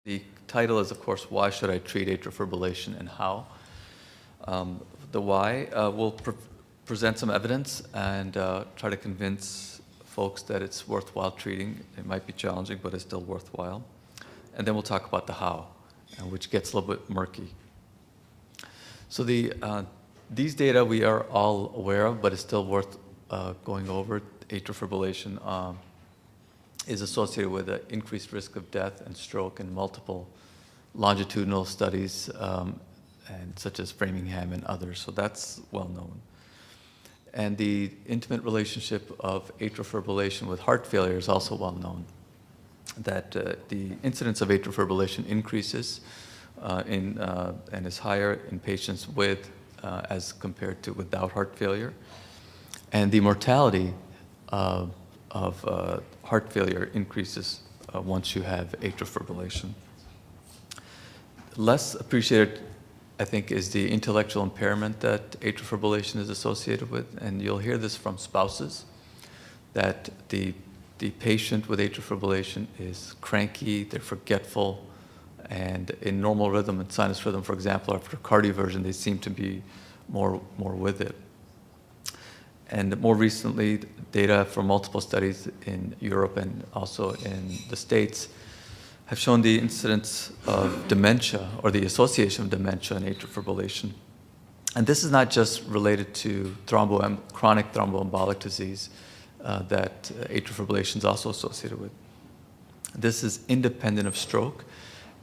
The title is, of course, Why Should I Treat Atrial Fibrillation and How? The why will present some evidence and try to convince folks that it's worthwhile treating. It might be challenging, but it's still worthwhile. And then we'll talk about the how, which gets a little bit murky. So these data we are all aware of, but it's still worth going over. Atrial fibrillation is associated with an increased risk of death and stroke in multiple longitudinal studies, and such as Framingham and others. So that's well known. And the intimate relationship of atrial fibrillation with heart failure is also well known. That the incidence of atrial fibrillation increases and is higher in patients with as compared to without heart failure. And the mortality of heart failure increases once you have atrial fibrillation. Less appreciated, I think, is the intellectual impairment that atrial fibrillation is associated with. And you'll hear this from spouses, that the patient with atrial fibrillation is cranky, they're forgetful, and in normal rhythm and sinus rhythm, for example, after cardioversion, they seem to be more with it. And more recently, data from multiple studies in Europe and also in the States have shown the incidence of dementia or the association of dementia and atrial fibrillation. And this is not just related to chronic thromboembolic disease that atrial fibrillation is also associated with. This is independent of stroke,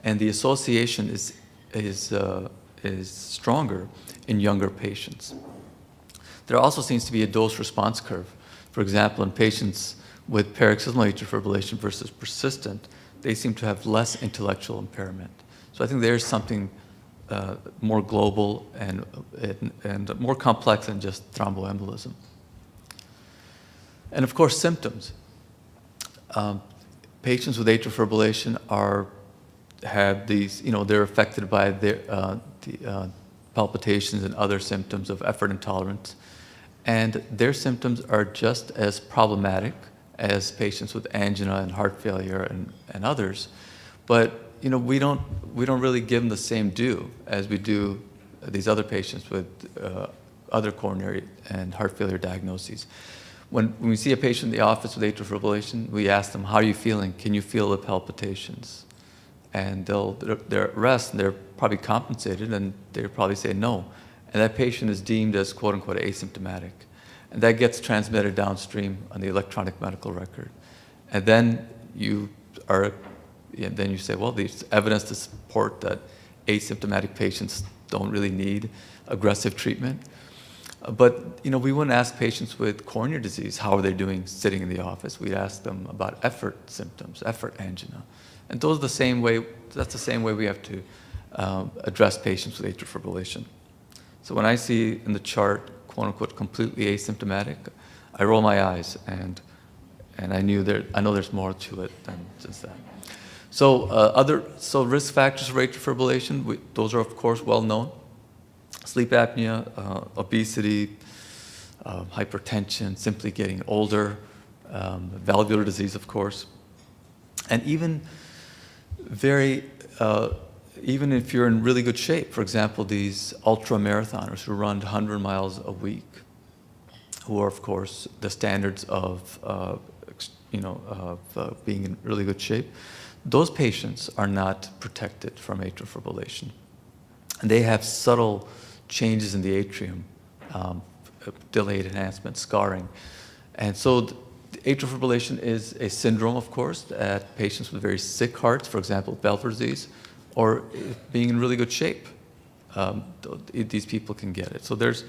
and the association is stronger in younger patients. There also seems to be a dose-response curve. For example, in patients with paroxysmal atrial fibrillation versus persistent, they seem to have less intellectual impairment. So I think there's something more global and more complex than just thromboembolism. And of course, symptoms. Patients with atrial fibrillation have these, they're affected by the palpitations and other symptoms of effort intolerance. And their symptoms are just as problematic as patients with angina and heart failure and others. But we don't really give them the same due as we do these other patients with other coronary and heart failure diagnoses. When we see a patient in the office with atrial fibrillation, we ask them, how are you feeling? Can you feel the palpitations? And they're at rest, and they're probably compensated, and they'll probably say no. And that patient is deemed as quote-unquote asymptomatic. And that gets transmitted downstream on the electronic medical record. And then you say, well, there's evidence to support that asymptomatic patients don't really need aggressive treatment. But we wouldn't ask patients with coronary disease, how are they doing sitting in the office? We'd ask them about effort symptoms, effort angina. And that's the same way we have to address patients with atrial fibrillation. So when I see in the chart, quote unquote, completely asymptomatic, I roll my eyes, and I know there's more to it than just that. So risk factors for atrial fibrillation, those are of course well known: sleep apnea, obesity, hypertension, simply getting older, valvular disease, of course, and even even if you're in really good shape. For example, these ultra-marathoners who run 100 miles a week, who are, of course, the standards of being in really good shape, those patients are not protected from atrial fibrillation. And they have subtle changes in the atrium, delayed enhancement, scarring. And so atrial fibrillation is a syndrome, of course, that patients with very sick hearts, for example, valvular disease, or being in really good shape, these people can get it. So there's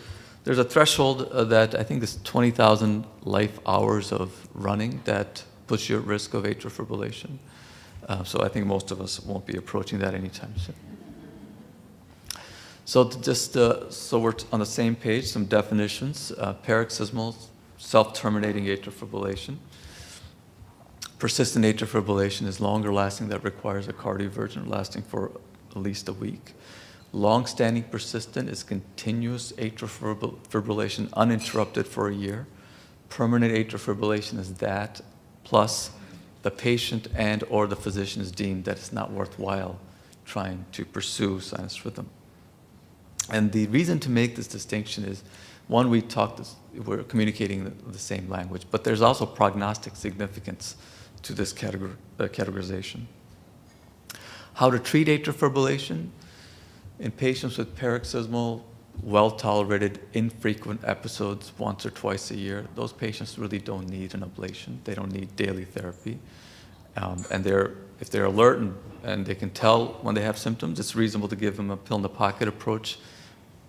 a threshold that I think is 20,000 life hours of running that puts you at risk of atrial fibrillation. So I think most of us won't be approaching that anytime soon. So so we're on the same page, some definitions: paroxysmal, self-terminating atrial fibrillation. Persistent atrial fibrillation is longer lasting, that requires a cardioversion lasting for at least a week. Long-standing persistent is continuous atrial fibrillation uninterrupted for a year. Permanent atrial fibrillation is that plus the patient and or the physician is deemed that it's not worthwhile trying to pursue sinus rhythm. And the reason to make this distinction is, one, we're communicating the same language, but there's also prognostic significance to this categorization. How to treat atrial fibrillation? In patients with paroxysmal, well-tolerated, infrequent episodes once or twice a year, those patients really don't need an ablation. They don't need daily therapy. And if they're alert and they can tell when they have symptoms, it's reasonable to give them a pill-in-the-pocket approach,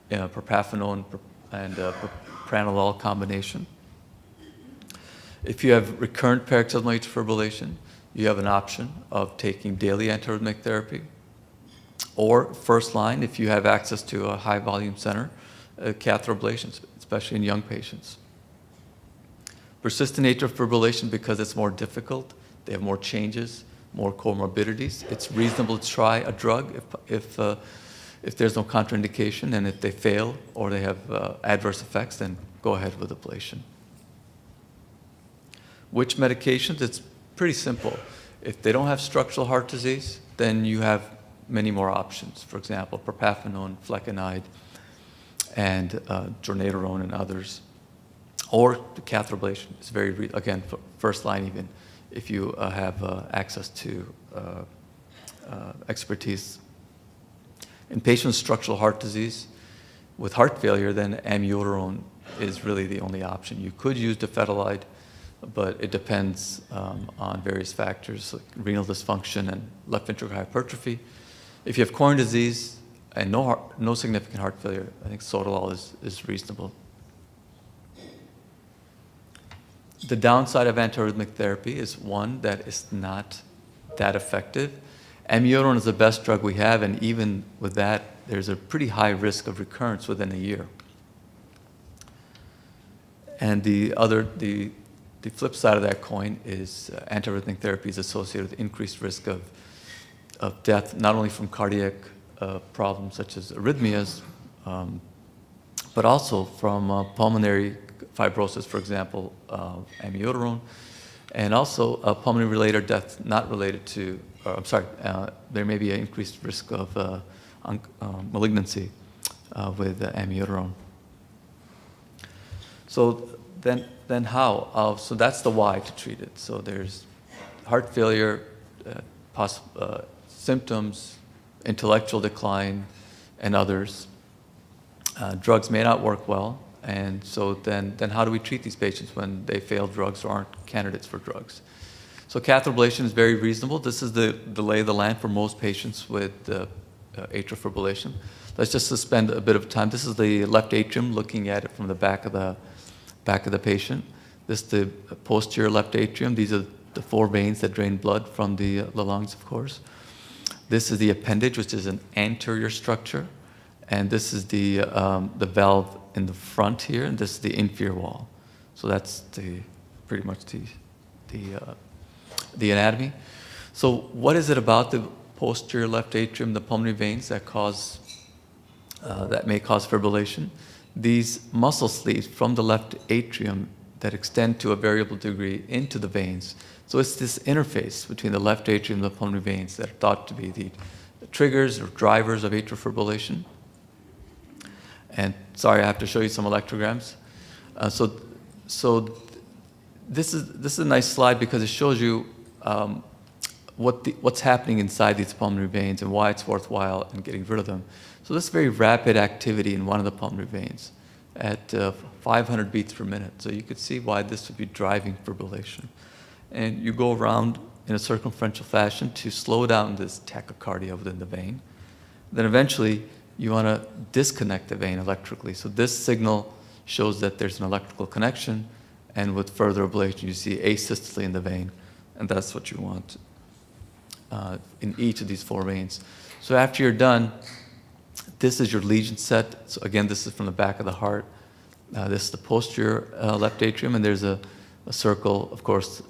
propafenone and propranolol combination. If you have recurrent paroxysmal atrial fibrillation, you have an option of taking daily antiarrhythmic therapy, or first line, if you have access to a high-volume center, catheter ablations, especially in young patients. Persistent atrial fibrillation, because it's more difficult, they have more changes, more comorbidities, it's reasonable to try a drug if there's no contraindication, and if they fail or they have adverse effects, then go ahead with ablation. Which medications? It's pretty simple. If they don't have structural heart disease, then you have many more options. For example, propafenone, flecainide, and dronedarone and others. Or the catheter ablation is again, first line even, if you have access to expertise. In patients with structural heart disease with heart failure, then amiodarone is really the only option. You could use dofetilide, but it depends on various factors like renal dysfunction and left ventricular hypertrophy. If you have coronary disease and no significant heart failure, I think sotalol is reasonable. The downside of antiarrhythmic therapy is, one, that it's not that effective. Amiodarone is the best drug we have, and even with that, there's a pretty high risk of recurrence within a year. And the flip side of that coin is antiarrhythmic therapy is associated with increased risk of death, not only from cardiac problems such as arrhythmias, but also from pulmonary fibrosis, for example, amiodarone, and also pulmonary-related death not related to, there may be an increased risk of malignancy with amiodarone. So then how? So that's the why to treat it. So there's heart failure, symptoms, intellectual decline, and others. Drugs may not work well, and so then how do we treat these patients when they fail drugs or aren't candidates for drugs? So catheter ablation is very reasonable. This is the lay of the land for most patients with atrial fibrillation. Let's just spend a bit of time. This is the left atrium, looking at it from the back of the patient. This is the posterior left atrium. These are the four veins that drain blood from the lungs, of course. This is the appendage, which is an anterior structure, and this is the valve in the front here, and this is the inferior wall. So that's pretty much the anatomy. So what is it about the posterior left atrium, the pulmonary veins that may cause fibrillation? These muscle sleeves from the left atrium that extend to a variable degree into the veins. So it's this interface between the left atrium and the pulmonary veins that are thought to be the triggers or drivers of atrial fibrillation. And sorry, I have to show you some electrograms. So this is a nice slide because it shows you what's happening inside these pulmonary veins and why it's worthwhile in getting rid of them. So this is very rapid activity in one of the pulmonary veins at 500 beats per minute. So you could see why this would be driving fibrillation. And you go around in a circumferential fashion to slow down this tachycardia within the vein. Then eventually you want to disconnect the vein electrically. So this signal shows that there's an electrical connection, and with further ablation you see asystole in the vein, and that's what you want in each of these four veins. So after you're done, this is your lesion set. So again, this is from the back of the heart. This is the posterior left atrium, and there's a circle, of course,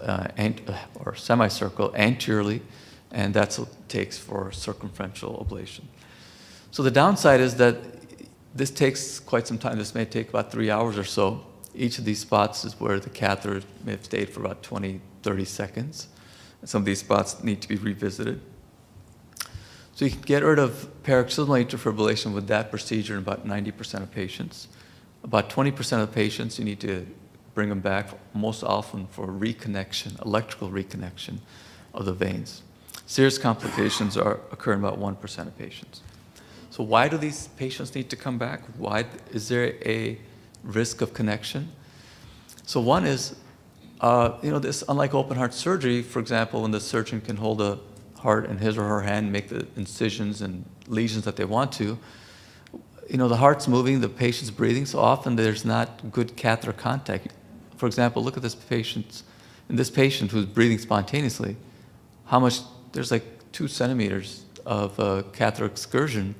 or semicircle anteriorly, and that's what it takes for circumferential ablation. So the downside is that this takes quite some time. This may take about 3 hours or so. Each of these spots is where the catheter may have stayed for about 20, 30 seconds. Some of these spots need to be revisited. So you can get rid of paroxysmal atrial fibrillation with that procedure in about 90% of patients. About 20% of patients, you need to bring them back most often for reconnection, electrical reconnection of the veins. Serious complications occur in about 1% of patients. So why do these patients need to come back? Why is there a risk of connection? So one is, this, unlike open heart surgery, for example, when the surgeon can hold a heart in his or her hand, make the incisions and lesions that they want to, the heart's moving, the patient's breathing, so often there's not good catheter contact. For example, look at this patient, who's breathing spontaneously, there's like 2 centimeters of catheter excursion,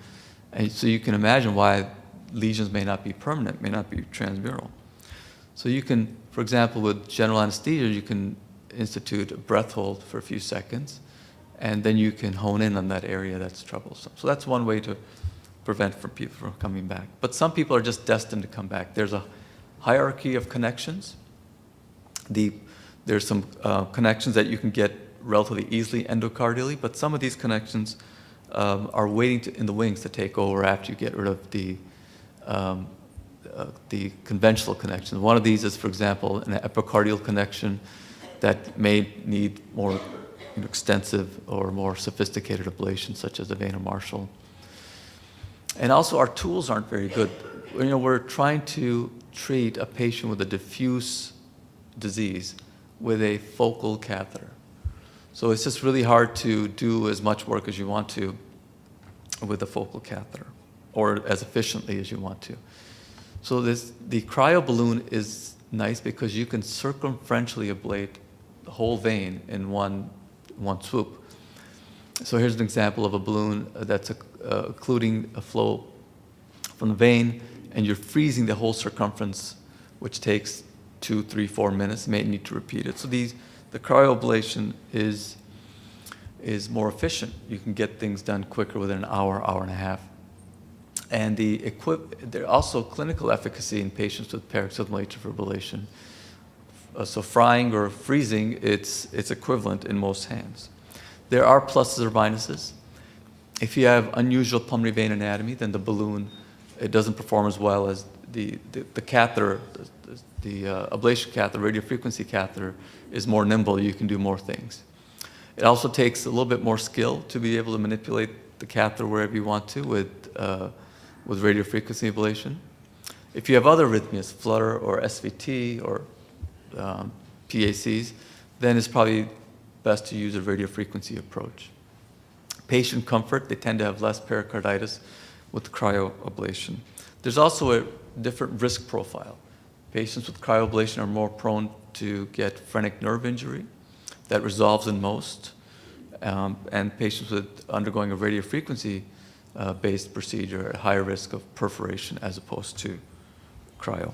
and so you can imagine why lesions may not be permanent, may not be transmural. So you can, for example, with general anesthesia, you can institute a breath hold for a few seconds, and then you can hone in on that area that's troublesome. So that's one way to prevent people from coming back. But some people are just destined to come back. There's a hierarchy of connections. There's some connections that you can get relatively easily endocardially, but some of these connections are waiting in the wings to take over after you get rid of the conventional connections. One of these is, for example, an epicardial connection that may need more extensive or more sophisticated ablation, such as the vein of Marshall. And also our tools aren't very good. We're trying to treat a patient with a diffuse disease with a focal catheter. So it's just really hard to do as much work as you want to with a focal catheter, or as efficiently as you want to. So the cryo balloon is nice because you can circumferentially ablate the whole vein in one swoop. So here's an example of a balloon that's occluding a flow from the vein, and you're freezing the whole circumference, which takes 2, 3, 4 minutes. You may need to repeat it. So the cryoablation is more efficient. You can get things done quicker within an hour, hour and a half. And there's also clinical efficacy in patients with paroxysmal atrial fibrillation. So frying or freezing, it's equivalent in most hands. There are pluses or minuses. If you have unusual pulmonary vein anatomy, then the balloon, it doesn't perform as well as the catheter, the ablation catheter, radiofrequency catheter is more nimble. You can do more things. It also takes a little bit more skill to be able to manipulate the catheter wherever you want to with radiofrequency ablation. If you have other arrhythmias, flutter or SVT or PACs, then it's probably best to use a radiofrequency approach. Patient comfort, they tend to have less pericarditis with cryoablation. There's also a different risk profile. Patients with cryoablation are more prone to get phrenic nerve injury that resolves in most, and patients with undergoing a radiofrequency based procedure are at higher risk of perforation as opposed to cryo.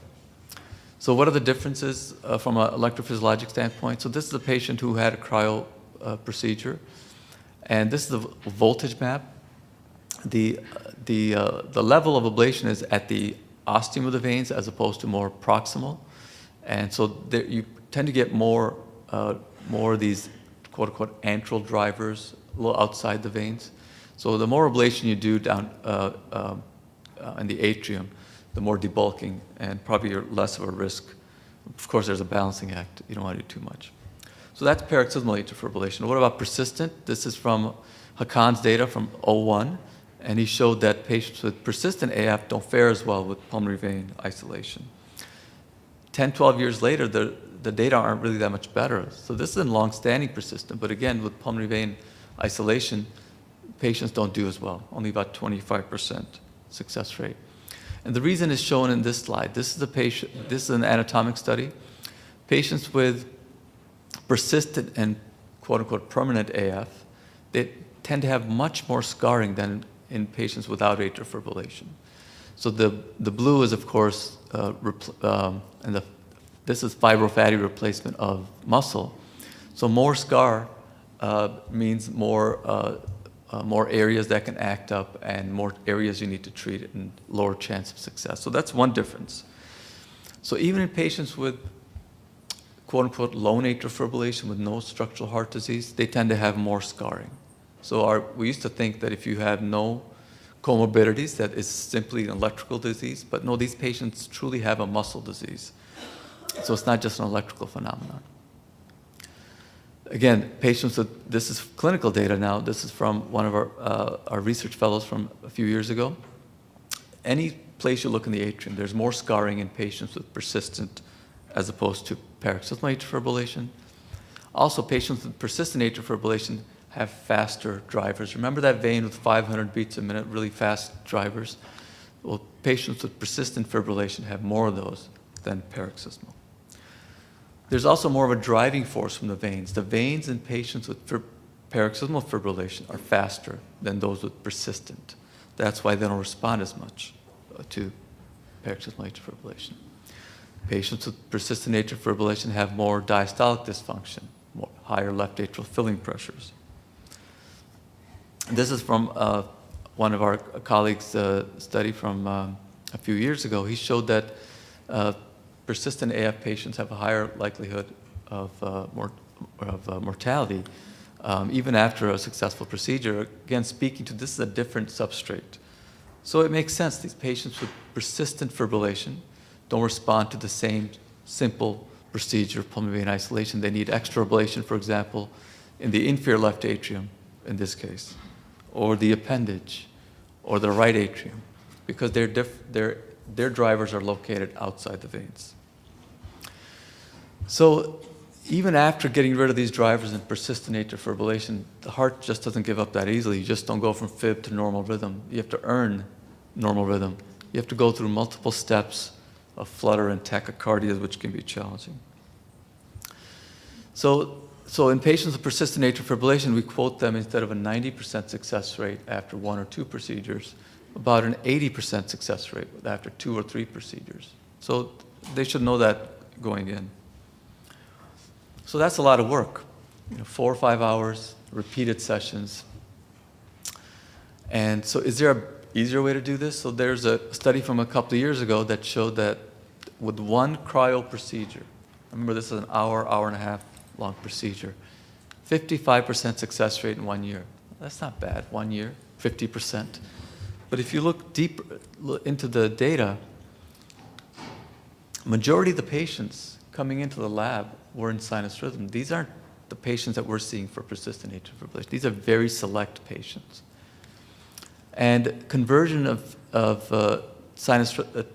So what are the differences from an electrophysiologic standpoint? So this is a patient who had a cryo procedure, and this is the voltage map. The level of ablation is at the ostium of the veins as opposed to more proximal, and so you tend to get more of these quote-unquote antral drivers a little outside the veins. So the more ablation you do down in the atrium, the more debulking, and probably you're less of a risk. Of course, there's a balancing act. You don't want to do too much. So that's paroxysmal atrial fibrillation. What about persistent? This is from Hakan's data from '01, and he showed that patients with persistent AF don't fare as well with pulmonary vein isolation. 10, 12 years later, the data aren't really that much better. So this is in long-standing persistent, but again, with pulmonary vein isolation, patients don't do as well, only about 25% success rate. And the reason is shown in this slide. This is an anatomic study. Patients with persistent and quote-unquote permanent AF, they tend to have much more scarring than in patients without atrial fibrillation. So the blue is, of course, this is fibrofatty replacement of muscle. So more scar means more areas that can act up and more areas you need to treat and lower chance of success. So that's one difference. So even in patients with quote-unquote lone atrial fibrillation with no structural heart disease, they tend to have more scarring. So we used to think that if you have no comorbidities, that it's simply an electrical disease, but no, these patients truly have a muscle disease. So it's not just an electrical phenomenon. Again, patients with, this is clinical data now, this is from one of our research fellows from a few years ago. Any place you look in the atrium, there's more scarring in patients with persistent as opposed to paroxysmal atrial fibrillation. Also, patients with persistent atrial fibrillation have faster drivers. Remember that vein with 500 beats a minute, really fast drivers? Well, patients with persistent fibrillation have more of those than paroxysmal. There's also more of a driving force from the veins. The veins in patients with paroxysmal fibrillation are faster than those with persistent. That's why they don't respond as much to paroxysmal atrial fibrillation. Patients with persistent atrial fibrillation have more diastolic dysfunction, more higher left atrial filling pressures. This is from one of our colleagues' study from a few years ago. He showed that persistent AF patients have a higher likelihood of mortality even after a successful procedure. Again, speaking to this is a different substrate. So it makes sense. These patients with persistent fibrillation don't respond to the same simple procedure of pulmonary vein isolation. They need extra ablation, for example, in the inferior left atrium in this case, or the appendage, or the right atrium, because their drivers are located outside the veins. So even after getting rid of these drivers in persistent atrial fibrillation, the heart just doesn't give up that easily. You just don't go from fib to normal rhythm. You have to earn normal rhythm. You have to go through multiple steps of flutter and tachycardia, which can be challenging. So in patients with persistent atrial fibrillation, we quote them instead of a 90% success rate after 1 or 2 procedures, about an 80% success rate after 2 or 3 procedures. So they should know that going in. So that's a lot of work, 4 or 5 hours, repeated sessions. And so is there an easier way to do this? So there's a study from a couple of years ago that showed that with one cryo procedure, remember this is an hour, hour and a half long procedure, 55% success rate in 1 year. That's not bad, 1 year, 50%. But if you look deeper into the data, majority of the patients coming into the lab were in sinus rhythm. These aren't the patients that we're seeing for persistent atrial fibrillation. These are very select patients. And conversion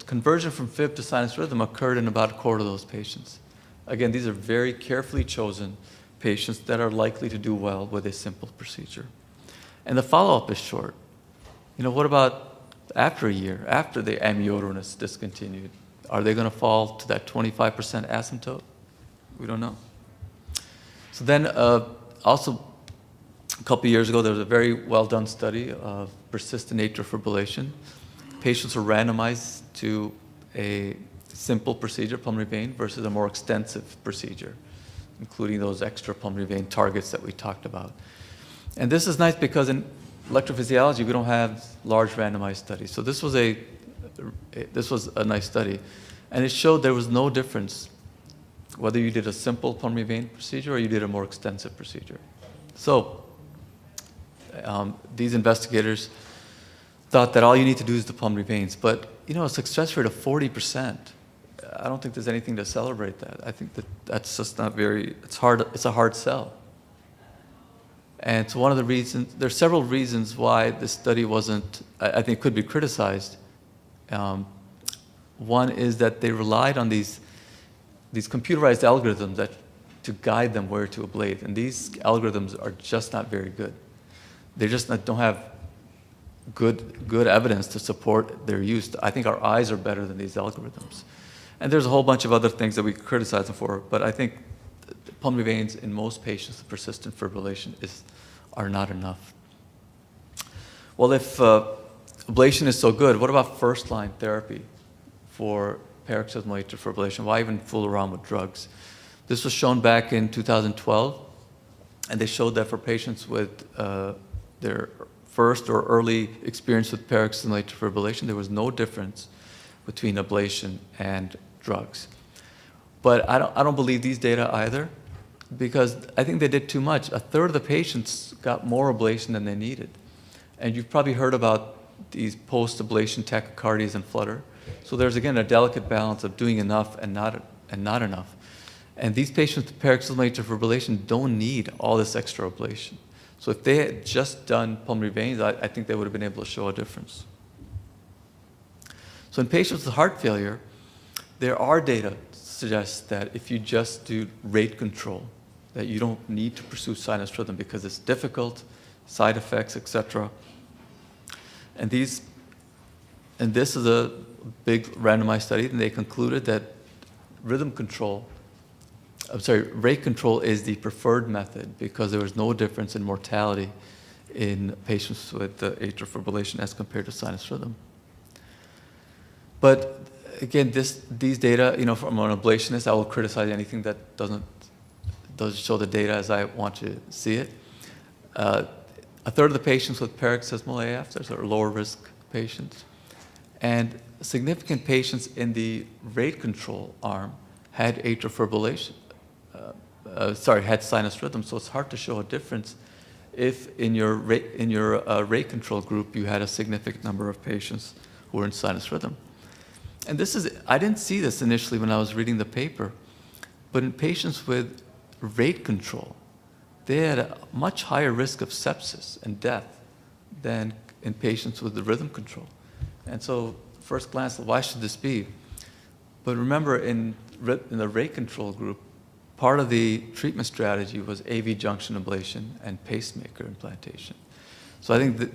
conversion from fib to sinus rhythm occurred in about a quarter of those patients. Again, these are very carefully chosen patients that are likely to do well with a simple procedure. And the follow-up is short. What about after a year, after the amiodarone is discontinued? Are they going to fall to that 25% asymptote? We don't know. So then also a couple of years ago, there was a very well-done study of persistent atrial fibrillation. Patients were randomized to a simple procedure, pulmonary vein, versus a more extensive procedure, including those extra pulmonary vein targets that we talked about. And this is nice because in electrophysiology, we don't have large randomized studies. So this was a nice study. And it showed there was no difference whether you did a simple pulmonary vein procedure or you did a more extensive procedure. So these investigators thought that all you need to do is the pulmonary veins. But, a success rate of 40%, I don't think there's anything to celebrate that. I think that's just not it's a hard sell. And so one of the reasons, there's several reasons why this study I think could be criticized. One is that they relied on these computerized algorithms to guide them where to ablate. And these algorithms are just not very good. They just don't have good evidence to support their use. I think our eyes are better than these algorithms. And there's a whole bunch of other things that we could criticize them for, but I think pulmonary veins in most patients with persistent fibrillation are not enough. Well, if ablation is so good, what about first-line therapy for paroxysmal atrial fibrillation? Why even fool around with drugs? This was shown back in 2012, and they showed that for patients with their first or early experience with paroxysmal atrial fibrillation, there was no difference between ablation and drugs. But I don't believe these data either, because I think they did too much. A third of the patients got more ablation than they needed. And you've probably heard about these post-ablation tachycardias and flutter. So there's, again, a delicate balance of doing enough and not enough. And these patients with paroxysmal atrial fibrillation don't need all this extra ablation. So if they had just done pulmonary veins, I think they would have been able to show a difference. So in patients with heart failure, there are data to suggest that if you just do rate control, that you don't need to pursue sinus rhythm because it's difficult, side effects, etc. And this is a big randomized study, and they concluded that rate control is the preferred method because there was no difference in mortality in patients with atrial fibrillation as compared to sinus rhythm. But again, these data, from an ablationist, I will criticize anything that doesn't show the data as I want to see it. A third of the patients with paroxysmal AF, those are lower risk patients. And significant patients in the rate control arm had atrial fibrillation, had sinus rhythm. So it's hard to show a difference if in your rate control group you had a significant number of patients who were in sinus rhythm. And I didn't see this initially when I was reading the paper, but in patients with rate control, they had a much higher risk of sepsis and death than in patients with the rhythm control. And so, first glance, why should this be? But remember, in the rate control group, part of the treatment strategy was AV junction ablation and pacemaker implantation. So I think that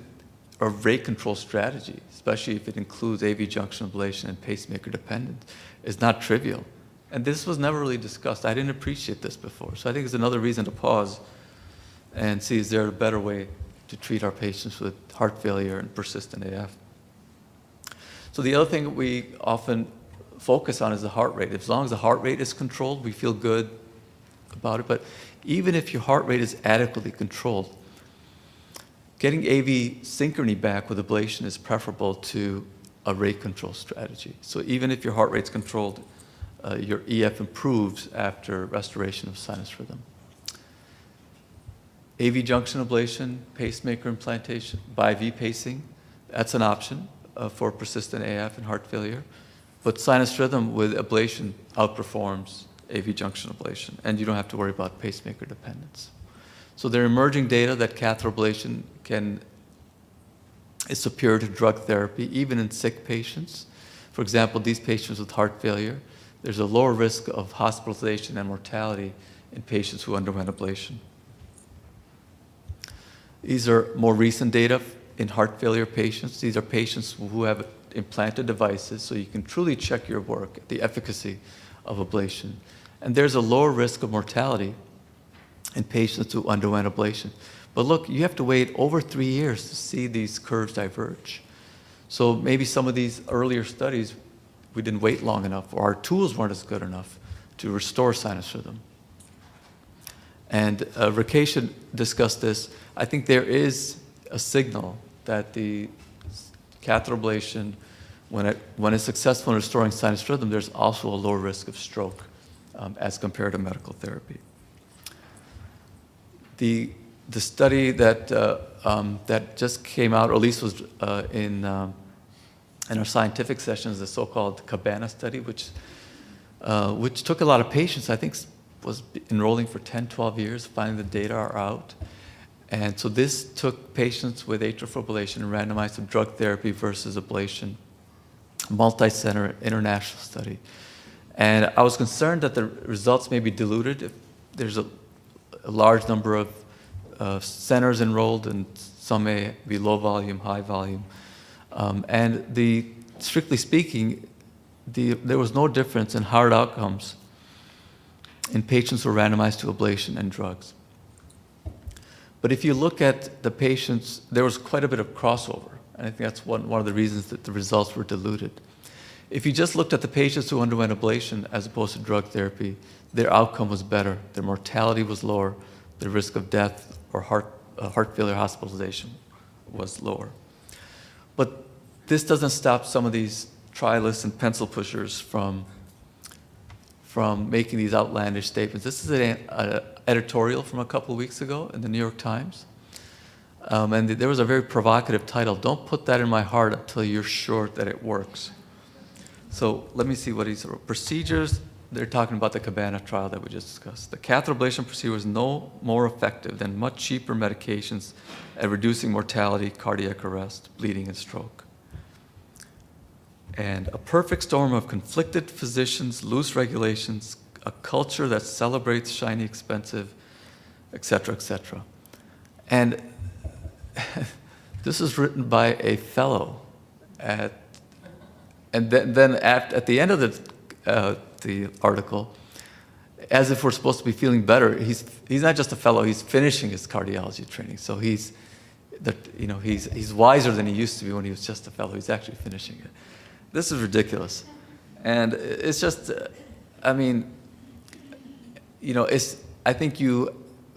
a rate control strategy, especially if it includes AV junction ablation and pacemaker dependence, is not trivial. And this was never really discussed. I didn't appreciate this before. So I think it's another reason to pause and see, is there a better way to treat our patients with heart failure and persistent AF? So the other thing we often focus on is the heart rate. As long as the heart rate is controlled, we feel good about it. But even if your heart rate is adequately controlled, getting AV synchrony back with ablation is preferable to a rate control strategy. So even if your heart rate's controlled, your EF improves after restoration of sinus rhythm. AV junction ablation, pacemaker implantation, bi-V pacing, that's an option for persistent AF and heart failure. But sinus rhythm with ablation outperforms AV junction ablation, and you don't have to worry about pacemaker dependence. So there are emerging data that catheter ablation is superior to drug therapy, even in sick patients. For example, these patients with heart failure, there's a lower risk of hospitalization and mortality in patients who underwent ablation. These are more recent data in heart failure patients. These are patients who have implanted devices, so you can truly check your work, the efficacy of ablation. And there's a lower risk of mortality in patients who underwent ablation. But look, you have to wait over 3 years to see these curves diverge. So maybe some of these earlier studies, we didn't wait long enough, or our tools weren't as good enough to restore sinus rhythm. And Rakesh discussed this. I think there is a signal that the catheter ablation, when it's successful in restoring sinus rhythm, there's also a lower risk of stroke as compared to medical therapy. The study that just came out, or at least was in our scientific sessions, the so-called Cabana study, which took a lot of patients. I think was enrolling for 10, 12 years. Finally, the data are out. And so this took patients with atrial fibrillation and randomized to drug therapy versus ablation, multi-center international study. And I was concerned that the results may be diluted if there's a large number of centers enrolled, and some may be low volume, high volume. And strictly speaking, there was no difference in hard outcomes in patients who were randomized to ablation and drugs. But if you look at the patients, there was quite a bit of crossover, and I think that's one of the reasons that the results were diluted. If you just looked at the patients who underwent ablation as opposed to drug therapy, their outcome was better. Their mortality was lower. The risk of death or heart failure hospitalization was lower. But this doesn't stop some of these trialists and pencil pushers from from making these outlandish statements. This is an editorial from a couple of weeks ago in the New York Times. And there was a very provocative title, "Don't put that in my heart until you're sure that it works." So let me see what he's wrote. Procedures, they're talking about the Cabana trial that we just discussed. The catheter ablation procedure was no more effective than much cheaper medications at reducing mortality, cardiac arrest, bleeding, and stroke. And a perfect storm of conflicted physicians, loose regulations, a culture that celebrates shiny, expensive, et cetera, et cetera. And this is written by a fellow at the end of the article, as if we're supposed to be feeling better, he's not just a fellow, he's finishing his cardiology training. So he's wiser than he used to be when he was just a fellow. He's actually finishing it. This is ridiculous. And it's just, I think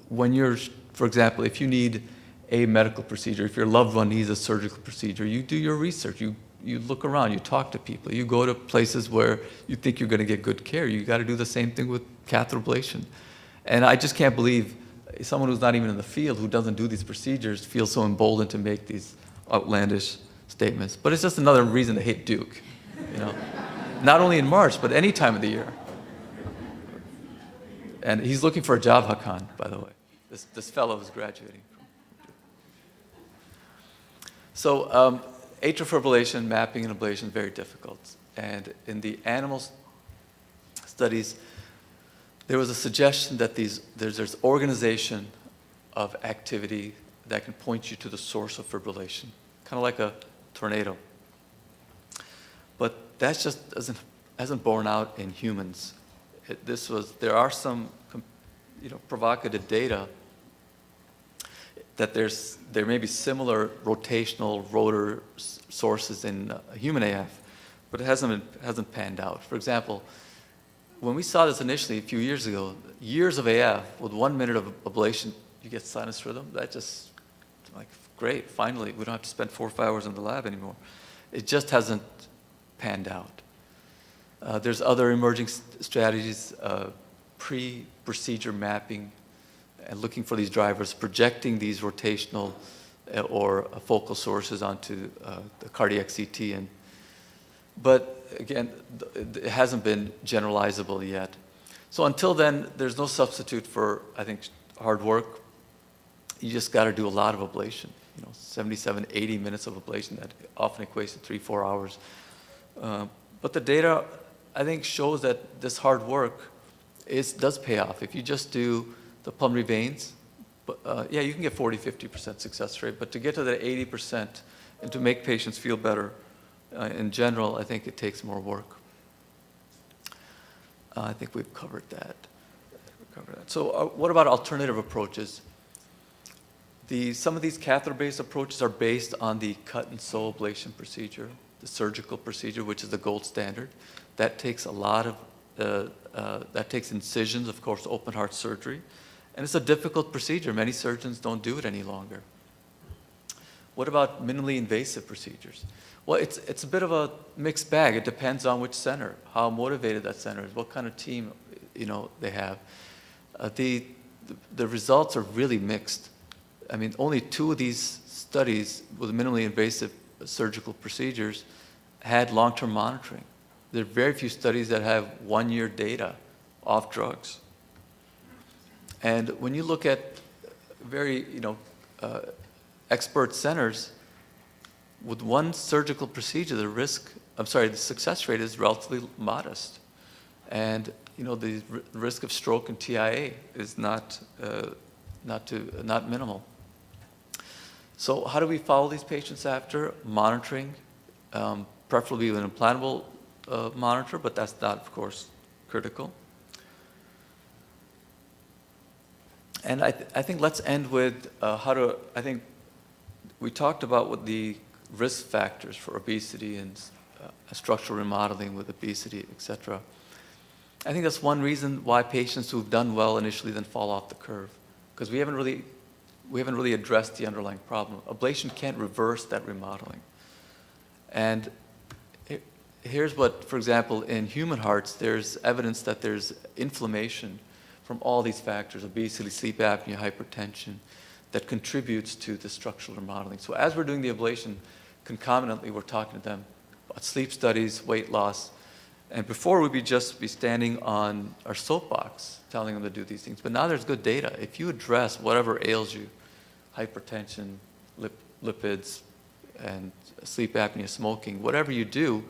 when you're, for example, if you need a medical procedure, if your loved one needs a surgical procedure, you do your research, you look around, you talk to people, you go to places where you think you're going to get good care. You got to do the same thing with catheter ablation. And I just can't believe someone who's not even in the field, who doesn't do these procedures, feels so emboldened to make these outlandish statements. But it's just another reason to hate Duke, not only in March, but any time of the year. And he's looking for a job, Hakan, by the way. This fellow is graduating. So atrial fibrillation, mapping and ablation is very difficult. And in the animal studies, there was a suggestion that there's organization of activity that can point you to the source of fibrillation, kind of like a tornado. But that just hasn't borne out in humans. There are some provocative data that there may be similar rotational rotor sources in human AF, but it hasn't panned out. For example, when we saw this initially a few years ago, years of AF with 1 minute of ablation, you get sinus rhythm. That just, great, finally, we don't have to spend 4 or 5 hours in the lab anymore. It just hasn't panned out. There's other emerging strategies, pre-procedure mapping, and looking for these drivers, projecting these rotational or focal sources onto the cardiac CT. But again, it hasn't been generalizable yet. So until then, there's no substitute for, I think, hard work. You just got to do a lot of ablation, 77, 80 minutes of ablation. That often equates to 3-4 hours. But the data, I think, shows that this hard work does pay off. If you just do the pulmonary veins, you can get 40-50% success rate, but to get to that 80% and to make patients feel better, in general, I think it takes more work. I think we've covered that. So what about alternative approaches? Some of these catheter-based approaches are based on the cut and sew ablation procedure, the surgical procedure, which is the gold standard. That takes a lot of, that takes incisions, of course, open heart surgery. And it's a difficult procedure. Many surgeons don't do it any longer. What about minimally invasive procedures? Well, it's a bit of a mixed bag. It depends on which center, how motivated that center is, what kind of team they have. The results are really mixed. I mean, only 2 of these studies with minimally invasive surgical procedures had long-term monitoring. There are very few studies that have 1-year data off drugs. And when you look at very, expert centers, with one surgical procedure, the success rate is relatively modest. And, the risk of stroke and TIA is not minimal. So how do we follow these patients after? Monitoring, preferably with an implantable monitor, but that's not, of course, critical. And I think let's end with I think we talked about what the risk factors for obesity and structural remodeling with obesity, et cetera. I think that's one reason why patients who've done well initially then fall off the curve, because we haven't really addressed the underlying problem. Ablation can't reverse that remodeling. And here's what, for example, in human hearts, there's evidence that there's inflammation from all these factors, obesity, sleep apnea, hypertension, that contributes to the structural remodeling. So as we're doing the ablation, concomitantly, we're talking to them about sleep studies, weight loss, and before we'd just be standing on our soapbox telling them to do these things. But now there's good data. If you address whatever ails you, hypertension, lipids, and sleep apnea, smoking, whatever you do,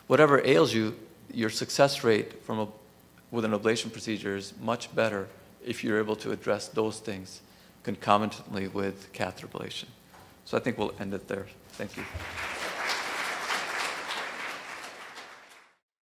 whatever ails you, your success rate with an ablation procedure is much better if you're able to address those things concomitantly with catheter ablation. So I think we'll end it there. Thank you.